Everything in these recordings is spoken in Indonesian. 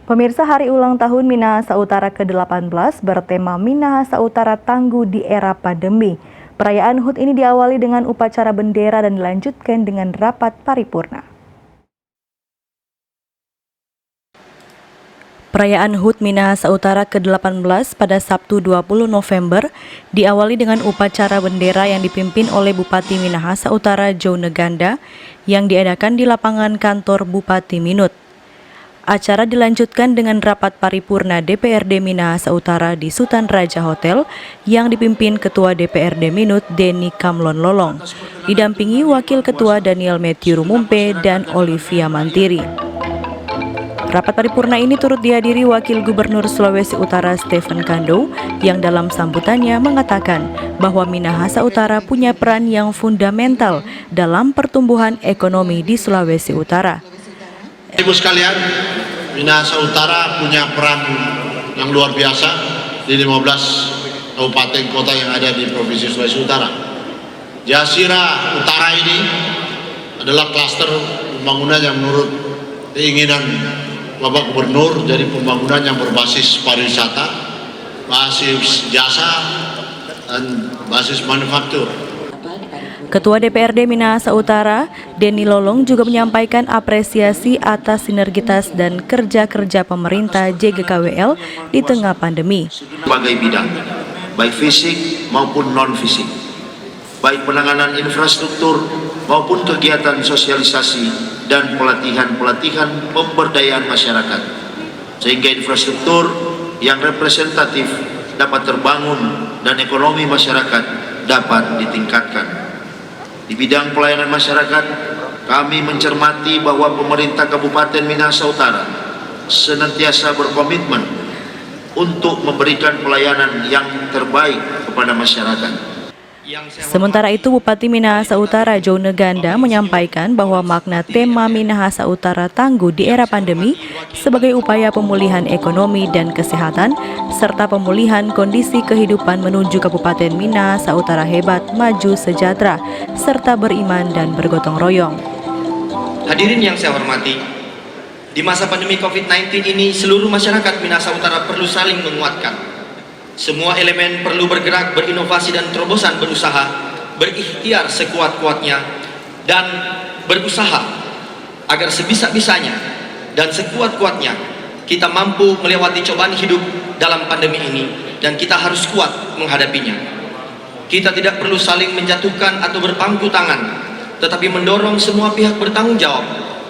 Pemirsa, hari ulang tahun Minahasa Utara ke-18 bertema Minahasa Utara Tangguh di Era Pandemi. Perayaan HUT ini diawali dengan upacara bendera dan dilanjutkan dengan rapat paripurna. Perayaan HUT Minahasa Utara ke-18 pada Sabtu 20 November diawali dengan upacara bendera yang dipimpin oleh Bupati Minahasa Utara Joune Ganda yang diadakan di lapangan kantor Bupati Minut. Acara dilanjutkan dengan rapat paripurna DPRD Minahasa Utara di Sultan Raja Hotel yang dipimpin Ketua DPRD Minut Denny Kamlon Lolong, didampingi Wakil Ketua Daniel Matthew Rumumpe dan Olivia Mantiri. Rapat paripurna ini turut dihadiri Wakil Gubernur Sulawesi Utara Stephen Kando yang dalam sambutannya mengatakan bahwa Minahasa Utara punya peran yang fundamental dalam pertumbuhan ekonomi di Sulawesi Utara. Ibu sekalian, Minahasa Utara punya peran yang luar biasa di 15 kabupaten kota yang ada di Provinsi Sulawesi Utara. Jasira Utara ini adalah klaster pembangunan yang menurut keinginan Bapak Gubernur, jadi pembangunan yang berbasis pariwisata, basis jasa, dan basis manufaktur. Ketua DPRD Minahasa Utara, Denny Lolong juga menyampaikan apresiasi atas sinergitas dan kerja-kerja pemerintah JGKWL di tengah pandemi. Berbagai bidang, baik fisik maupun non-fisik, baik penanganan infrastruktur maupun kegiatan sosialisasi dan pelatihan-pelatihan pemberdayaan masyarakat, sehingga infrastruktur yang representatif dapat terbangun dan ekonomi masyarakat dapat ditingkatkan. Di bidang pelayanan masyarakat, kami mencermati bahwa pemerintah Kabupaten Minahasa Utara senantiasa berkomitmen untuk memberikan pelayanan yang terbaik kepada masyarakat. Sementara itu, Bupati Minahasa Utara Joune Ganda menyampaikan bahwa makna tema Minahasa Utara Tangguh di Era Pandemi sebagai upaya pemulihan ekonomi dan kesehatan serta pemulihan kondisi kehidupan menuju Kabupaten Minahasa Utara hebat, maju, sejahtera, serta beriman dan bergotong royong. Hadirin yang saya hormati, di masa pandemi COVID-19 ini seluruh masyarakat Minahasa Utara perlu saling menguatkan. Semua elemen perlu bergerak, berinovasi dan terobosan berusaha, berikhtiar sekuat-kuatnya dan berusaha agar sebisa-bisanya dan sekuat-kuatnya kita mampu melewati cobaan hidup dalam pandemi ini, dan kita harus kuat menghadapinya. Kita tidak perlu saling menjatuhkan atau berpangku tangan, tetapi mendorong semua pihak bertanggung jawab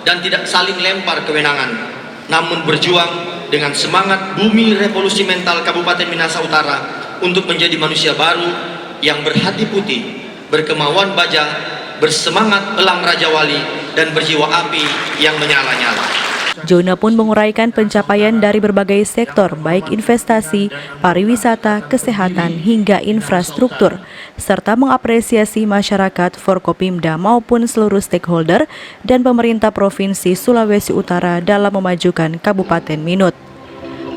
dan tidak saling lempar kewenangan, namun berjuang dengan semangat bumi revolusi mental Kabupaten Minahasa Utara untuk menjadi manusia baru yang berhati putih, berkemauan baja, bersemangat elang Raja Wali, dan berjiwa api yang menyala-nyala. Joune pun menguraikan pencapaian dari berbagai sektor, baik investasi, pariwisata, kesehatan, hingga infrastruktur, serta mengapresiasi masyarakat, Forkopimda maupun seluruh stakeholder dan pemerintah Provinsi Sulawesi Utara dalam memajukan Kabupaten Minut.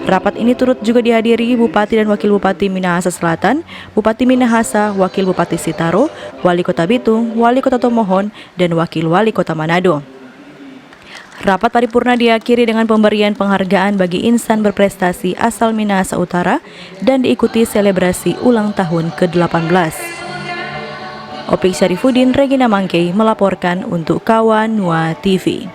Rapat ini turut juga dihadiri Bupati dan Wakil Bupati Minahasa Selatan, Bupati Minahasa, Wakil Bupati Sitaro, Wali Kota Bitung, Wali Kota Tomohon, dan Wakil Wali Kota Manado. Rapat paripurna diakhiri dengan pemberian penghargaan bagi insan berprestasi asal Minahasa Utara dan diikuti selebrasi ulang tahun ke-18. Opik Syarifuddin, Regina Mangkei melaporkan untuk Kawan Nua TV.